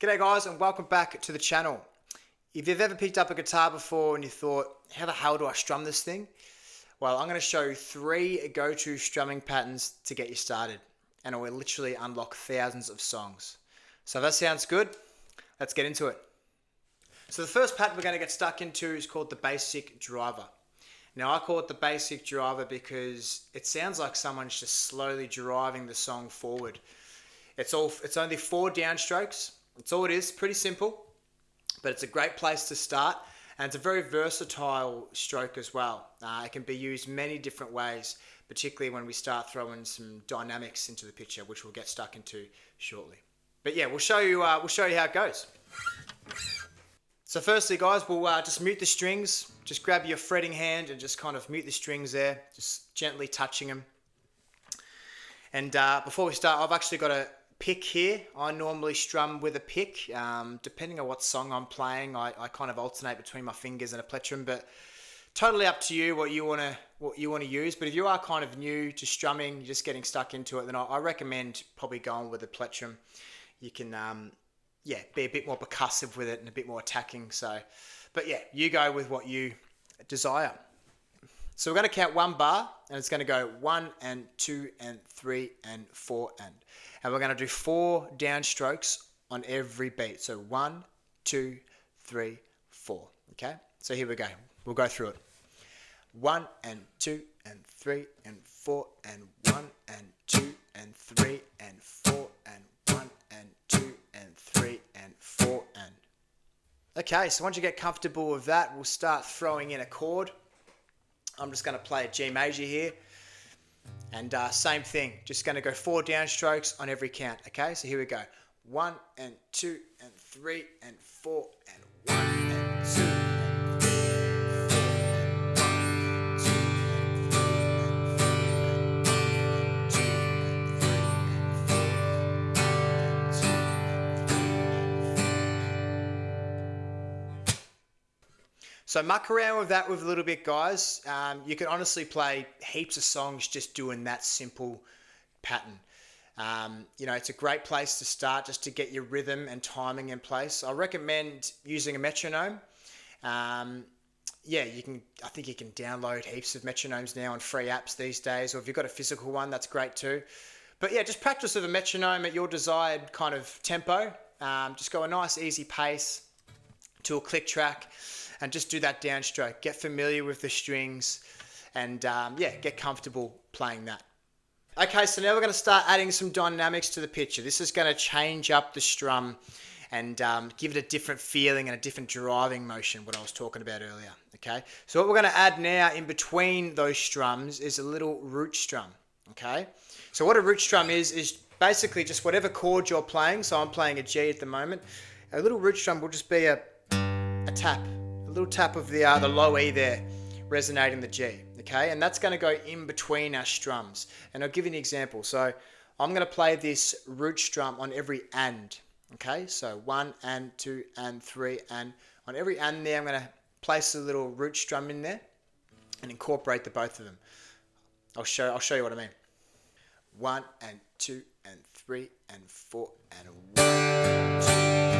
G'day guys and welcome back to the channel. If you've ever picked up a guitar before and you thought, how the hell do I strum this thing? Well, I'm going to show you 3 go-to strumming patterns to get you started, and it will literally unlock thousands of songs. So if that sounds good, let's get into it. So the first pattern we're going to get stuck into is called the basic driver. Now I call it the basic driver because it sounds like someone's just slowly driving the song forward. It's only 4 downstrokes. That's all it is, pretty simple, but it's a great place to start, and it's a very versatile stroke as well. It can be used many different ways, particularly when we start throwing some dynamics into the picture, which we'll get stuck into shortly. But yeah, we'll show you how it goes. So firstly, guys, we'll just mute the strings. Just grab your fretting hand and just kind of mute the strings there, just gently touching them. And before we start, I've actually got a pick here. I normally strum with a pick. Depending on what song I'm playing, I kind of alternate between my fingers and a plectrum, but totally up to you what you want to use. But if you are kind of new to strumming, you're just getting stuck into it, then I recommend probably going with a plectrum. You can be a bit more percussive with it and a bit more attacking. So, but yeah, you go with what you desire. So we're going to count 1 bar, and it's going to go 1 and 2 and 3 and 4 and we're going to do 4 downstrokes on every beat. So 1, 2, 3, 4. Okay. So here we go. We'll go through it. 1 and 2 and 3 and 4 and 1 and 2 and 3 and 4 and 1 and 2 and 3 and 4 and. Okay. So once you get comfortable with that, we'll start throwing in a chord. I'm just going to play a G major here, and same thing, just going to go 4 downstrokes on every count. Okay, so here we go. 1 and 2 and 3 and 4 and 1 and 2 and 3 and 4 and 1 and 2 and 3 and 4 and 2 and 3 and 4 and 2 and 3 and 4. So muck around with that with a little bit, guys. You can honestly play heaps of songs just doing that simple pattern. It's a great place to start just to get your rhythm and timing in place. I recommend using a metronome. I think you can download heaps of metronomes now on free apps these days, or if you've got a physical one, that's great too. But yeah, just practice with a metronome at your desired kind of tempo. Just go a nice easy pace to a click track, and just do that downstroke. Get familiar with the strings, and get comfortable playing that. Okay, so now we're going to start adding some dynamics to the picture. This is going to change up the strum and give it a different feeling and a different driving motion, what I was talking about earlier. Okay, so what we're going to add now in between those strums is a little root strum. Okay, so what a root strum is basically just whatever chord you're playing. So I'm playing a G at the moment. A little root strum will just be a tap. A little tap of the low E there, resonating the G, okay? And that's going to go in between our strums. And I'll give you an example. So I'm going to play this root strum on every and, okay? So 1 and 2 and 3 and. On every and there, I'm going to place a little root strum in there and incorporate the both of them. I'll show you what I mean. 1 and 2 and 3 and 4 and 1, 2.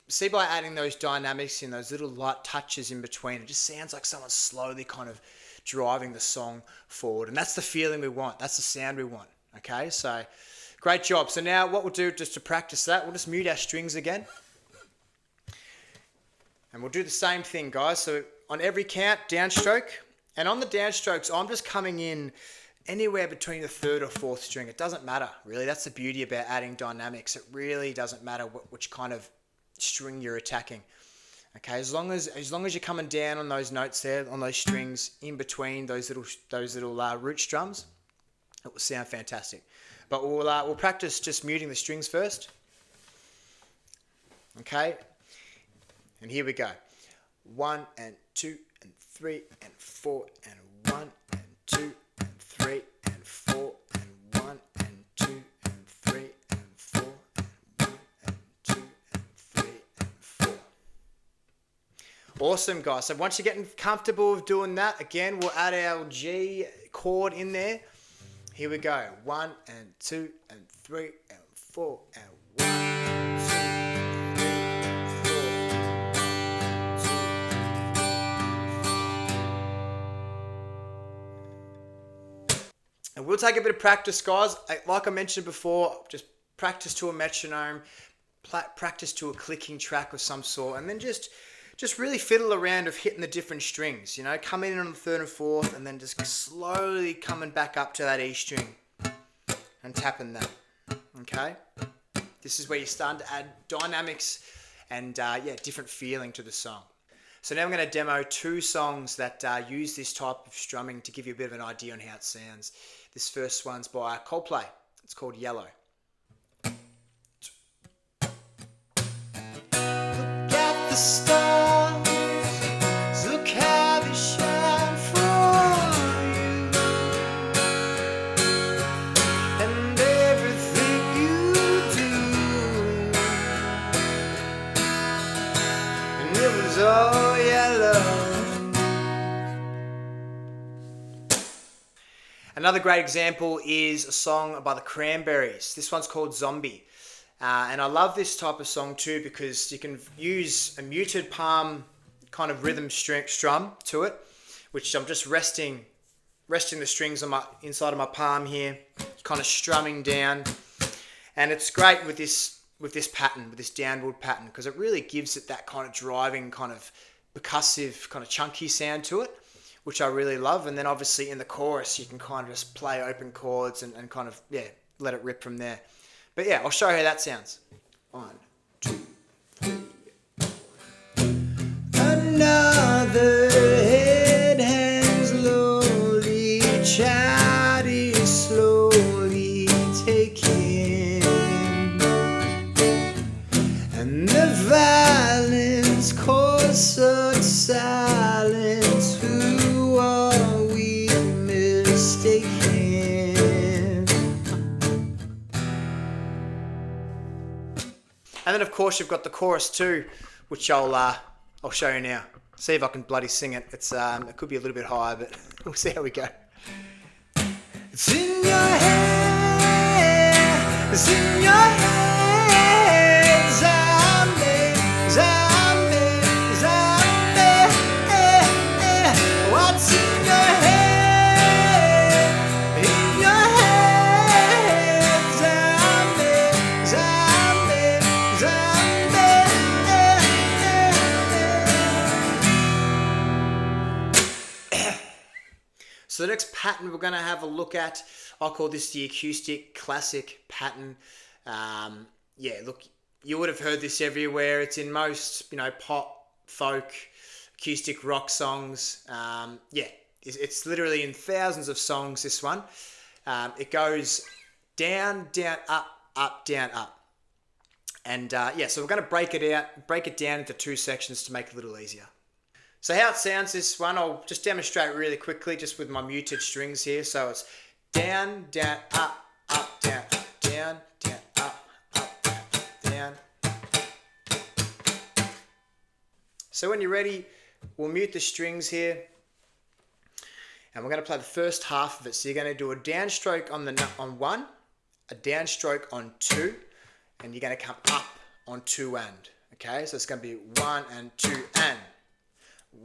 See, by adding those dynamics in, those little light touches in between, it just sounds like someone's slowly kind of driving the song forward. And that's the feeling we want. That's the sound we want. Okay, so great job. So now what we'll do just to practice that, we'll just mute our strings again. And we'll do the same thing, guys. So on every count, downstroke. And on the downstrokes, I'm just coming in anywhere between the 3rd or 4th string. It doesn't matter, really. That's the beauty about adding dynamics. It really doesn't matter which kind of string you're attacking. Okay, as long as you're coming down on those notes there, on those strings in between those little root strums, it will sound fantastic. But we'll practice just muting the strings first. Okay, and here we go. 1 and 2 and 3 and 4 and 1 and 2 and 3 and 4 and 1 and 2 and 3 and 4 and 1 and 2 and 3 and 4. Awesome, guys. So once you're getting comfortable with doing that, again, we'll add our G chord in there. Here we go. 1 and 2 and 3 and 4 and 1, 2, 3, 4. And we'll take a bit of practice, guys. Like I mentioned before, just practice to a metronome, practice to a clicking track of some sort, and then just really fiddle around of hitting the different strings, you know, coming in on the 3rd and 4th, and then just slowly coming back up to that E string and tapping that, okay? This is where you're starting to add dynamics and, yeah, different feeling to the song. So now I'm going to demo 2 songs that use this type of strumming to give you a bit of an idea on how it sounds. This first one's by Coldplay. It's called Yellow. Look at the stars, look how they shine for you, and everything you do, and it was all yellow. Another great example is a song by the Cranberries. This one's called Zombie. And I love this type of song too because you can use a muted palm kind of rhythm strum to it, which I'm just resting the strings on inside of my palm here, kind of strumming down. And it's great with this pattern, with this downward pattern, because it really gives it that kind of driving, kind of percussive, kind of chunky sound to it, which I really love. And then obviously in the chorus, you can kind of just play open chords and kind of, yeah, let it rip from there. But yeah, I'll show you how that sounds. 1, 2, 3. Another head hangs slowly, child is slowly taken, and the violence caused such silence. Who are we mistaken? And then of course you've got the chorus too, which I'll show you now. See if I can bloody sing it. It's it could be a little bit higher, but we'll see how we go. It's in your head, it's in your head, zombie, zombie, zombie. What's in your head? In your head, zombie, zombie, zombie. So the next pattern we're going to have a look at, I call this the Acoustic Classic pattern. Yeah, look, you would have heard this everywhere. It's in most, you know, pop, folk, acoustic rock songs. Yeah, it's literally in thousands of songs, this one. It goes down, down, up, down, up. And yeah, so we're going to break it down into 2 sections to make it a little easier. So how it sounds, this one, I'll just demonstrate really quickly just with my muted strings here. So it's down, down, up, down, down, down, up, down. So when you're ready, we'll mute the strings here. And we're going to play the first half of it. So you're going to do a downstroke on 1, a downstroke on 2, and you're going to come up on 2 and. Okay, so it's going to be 1 and 2 and.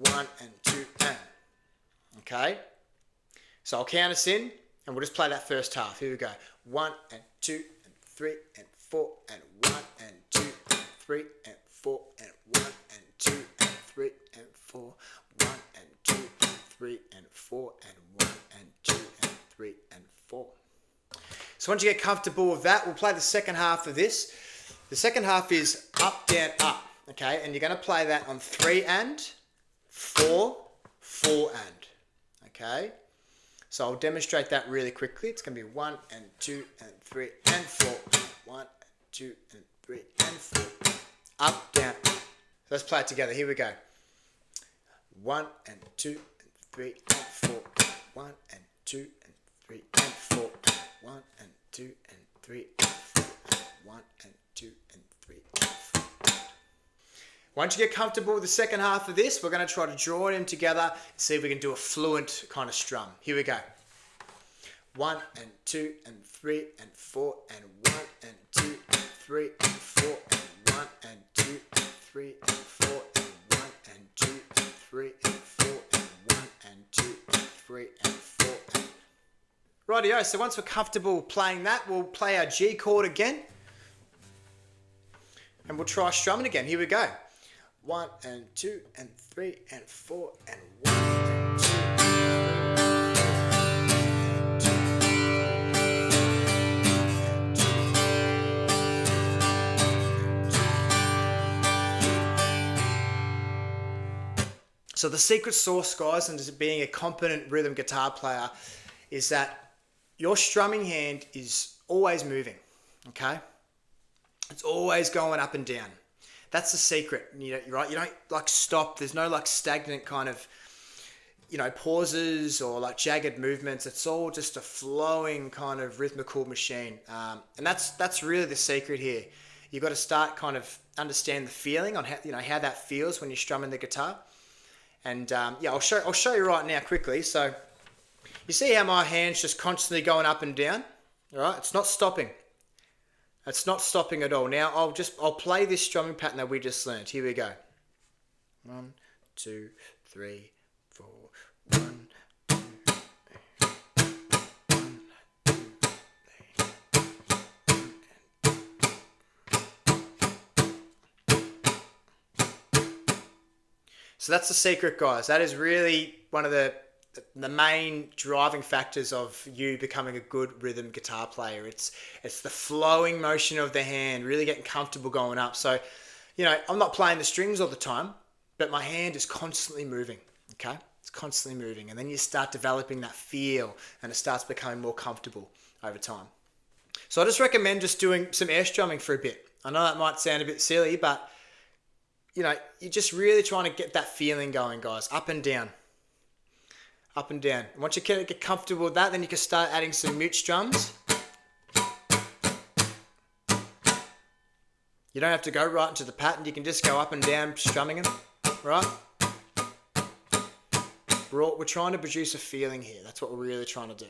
1 and 2 and. Okay, so I'll count us in and we'll just play that first half. Here we go. 1 and 2 and 3 and 4 and 1 and 2 and 3 and 4 and 1 and 2 and 3 and 4, 1 and 2 and 3 and 4 and 1 and 2 and 3 and 4. So once you get comfortable with that, we'll play the second half of this. The second half is up, down, up. Okay, and you're going to play that on 3 and 4, 4 and. Okay, so I'll demonstrate that really quickly. It's going to be 1 and 2 and 3 and 4. 1 and 2 and 3 and 4. Up, down. So let's play it together. Here we go. 1 and 2 and 3 and 4. 1 and 2 and 3 and 4. 1 and 2 and 3 and 4. 1 and 2 and 3 and 4. Once you get comfortable with the second half of this, we're going to try to draw it in together and see if we can do a fluent kind of strum. Here we go. 1 and 2 and 3 and 4 and 1 and 2 and 3 and 4 and 1 and 2 and 3 and 4 and 1 and 2 and 3 and 4 and 1 and 2 and 3 and 4. Rightio, so once we're comfortable playing that, we'll play our G chord again. And we'll try strumming again. Here we go. 1 and 2 and 3 and 4 and 1 and 2 and 3. So the secret sauce, guys, and just being a competent rhythm guitar player is that your strumming hand is always moving, okay? It's always going up and down. That's the secret. You're right. You don't like stop. There's no like stagnant kind of, pauses or like jagged movements. It's all just a flowing kind of rhythmical machine. And that's really the secret here. You've got to start kind of understand the feeling on how that feels when you're strumming the guitar. And I'll show you right now quickly. So you see how my hand's just constantly going up and down. All right. It's not stopping. It's not stopping at all. Now I'll play this strumming pattern that we just learned. Here we go. 1, 2, 3, 4. 1, 2, 3. So that's the secret, guys. That is really one of the main driving factors of you becoming a good rhythm guitar player. It's the flowing motion of the hand, really getting comfortable going up. So, I'm not playing the strings all the time, but my hand is constantly moving, okay? It's constantly moving. And then you start developing that feel and it starts becoming more comfortable over time. So I just recommend just doing some air strumming for a bit. I know that might sound a bit silly, but, you're just really trying to get that feeling going, guys, up and down. Up and down. And once you get comfortable with that, then you can start adding some mute strums. You don't have to go right into the pattern. You can just go up and down strumming them, right? We're trying to produce a feeling here. That's what we're really trying to do.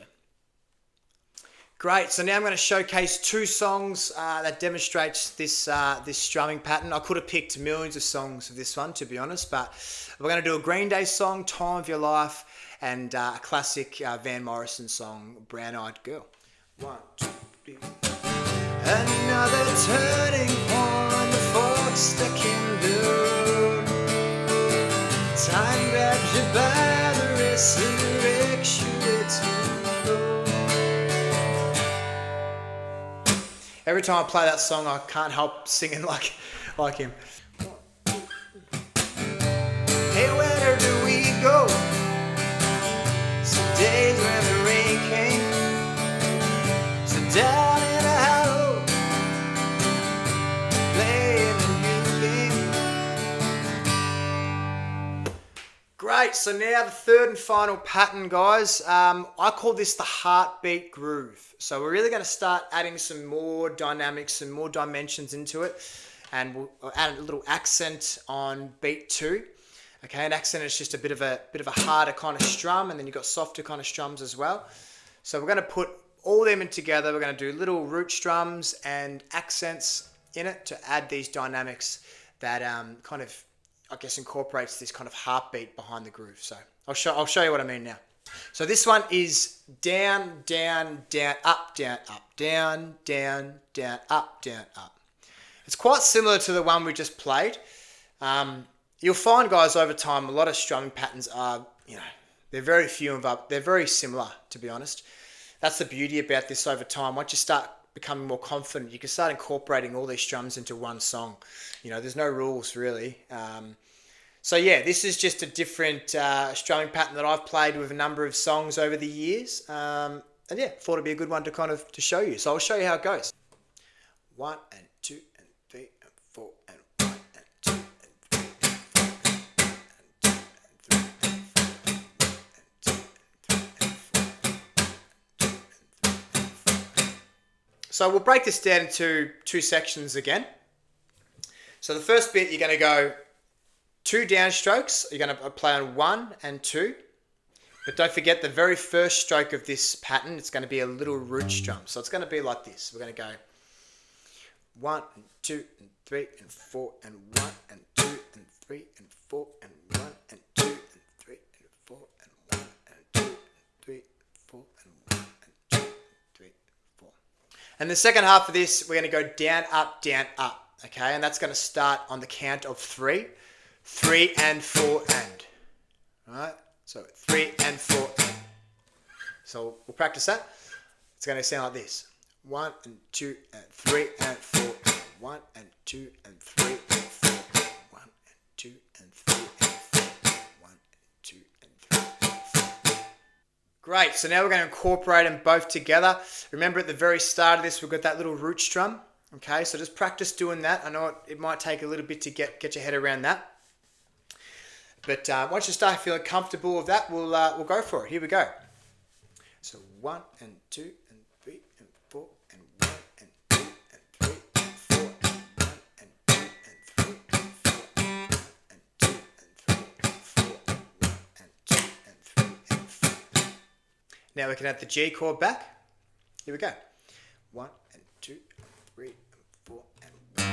Great. So now I'm going to showcase 2 songs that demonstrates this strumming pattern. I could have picked millions of songs of this one, to be honest, but we're going to do a Green Day song, Time of Your Life, and a classic Van Morrison song, Brown Eyed Girl. 1, 2, 3. Another turning point, the fork stuck in the road. Time grabs you by the wrist and directs you to go. Every time I play that song, I can't help singing like him. Hey, where do we go? Some days when the rain came, so down in a hollow, playing a new game. Great, so now the third and final pattern, guys. I call this the heartbeat groove. So we're really going to start adding some more dynamics, some more dimensions into it, and we'll add a little accent on beat 2. Okay, an accent is just a bit of a harder kind of strum, and then you've got softer kind of strums as well. So we're going to put all them in together. We're going to do little root strums and accents in it to add these dynamics that kind of, I guess, incorporates this kind of heartbeat behind the groove. So I'll show you what I mean now. So this one is down, down, down, up, down, up, down, down, down, up, down, up. It's quite similar to the one we just played. You'll find, guys, over time, a lot of strumming patterns are, they're very few and they're very similar, to be honest. That's the beauty about this over time. Once you start becoming more confident, you can start incorporating all these strums into one song. There's no rules, really. So yeah, this is just a different strumming pattern that I've played with a number of songs over the years. And yeah, thought it'd be a good one to show you. So I'll show you how it goes. 1 and 2 and 3 and 4 and 1 and 2 and 3 So we'll break this down into 2 sections again. So the first bit, you're going to go 2 downstrokes. You're going to play on 1 and 2. But don't forget the very first stroke of this pattern, it's going to be a little root strum. So it's going to be like this. We're going to go 1 and 2 and 3 and 4 and 1 and 2 and 3 and 4 and 1 and 2 and 3 and 4 and 1 and 2 and 3 and 4 and 1 and 2 and 3 and 4. And the second half of this, we're going to go down, up, okay? And that's going to start on the count of 3. 3 and 4 and. All right? So 3 and 4 and. So we'll practice that. It's going to sound like this. 1 and 2 and 3 and 4 and 1 and 2 and 3 and 4 and 1 and 2 and 3 and 4 and 1 and 2 and 3 and 4. Great. So now we're going to incorporate them both together. Remember at the very start of this, we've got that little root strum. Okay, so just practice doing that. I know it might take a little bit to get your head around that. But once you start feeling comfortable with that, we'll go for it. Here we go. So 1 and 2 and 3 and 4 and 1 and 2 and 3 and 4 and 1 and 2 and 3 and 4 and 2 and 3 and 4 and 1 and 2 and 3 and 4. Now we can add the G chord back. Here we go. 1 and 2 and 3 and 4 and 1.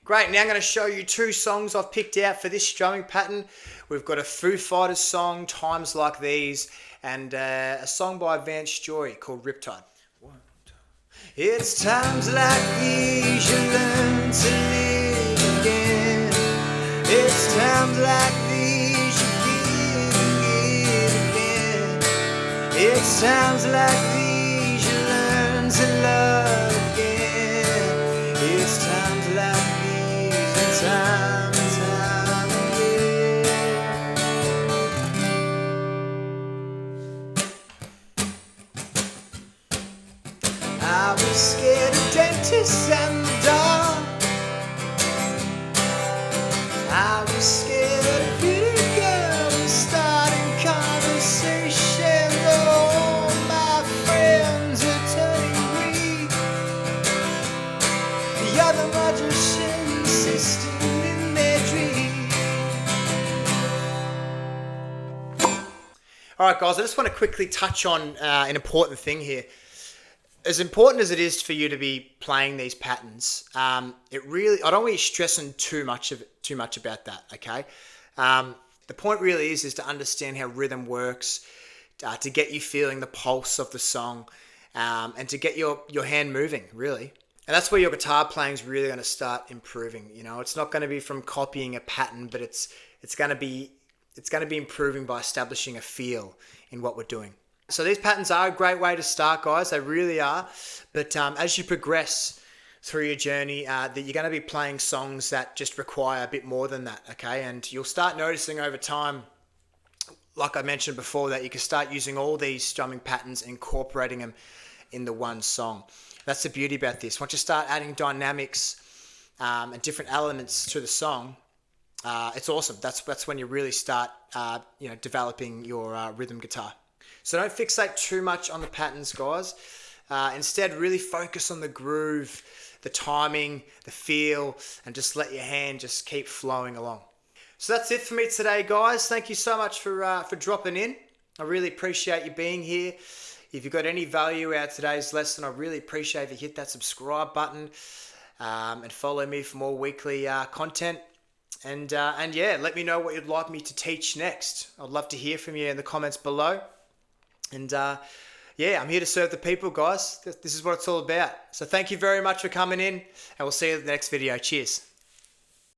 Great, now I'm going to show you 2 songs I've picked out for this strumming pattern. We've got a Foo Fighters song, Times Like These, and a song by Vance Joy called Riptide. It's times like these you learn to live again. It's times like these you give and give again. It's times like these you learn to love again. It's times like time and time again. I was scared of dentists and the dark. I was scared of pretty girls starting conversations. All my friends are turning weak. The other magicians system in their dream. Alright guys, I just want to quickly touch on an important thing here. As important as it is for you to be playing these patterns, I don't want you stressing too much about that, okay? The point really is to understand how rhythm works, to get you feeling the pulse of the song, and to get your hand moving, really. And that's where your guitar playing is really going to start improving. You know, it's not going to be from copying a pattern, but it's going to be improving by establishing a feel in what we're doing. So these patterns are a great way to start, guys. They really are. But as you progress through your journey, that you're going to be playing songs that just require a bit more than that, okay? And you'll start noticing over time, like I mentioned before, that you can start using all these strumming patterns, incorporating them in the one song. That's the beauty about this. Once you start adding dynamics and different elements to the song, it's awesome. That's when you really start, developing your rhythm guitar. So don't fixate too much on the patterns, guys. Instead, really focus on the groove, the timing, the feel, and just let your hand just keep flowing along. So that's it for me today, guys. Thank you so much for dropping in. I really appreciate you being here. If you got any value out of today's lesson, I really appreciate if you hit that subscribe button and follow me for more weekly content. And yeah, let me know what you'd like me to teach next. I'd love to hear from you in the comments below. And yeah, I'm here to serve the people, guys. This is what it's all about. So thank you very much for coming in, and we'll see you in the next video. Cheers.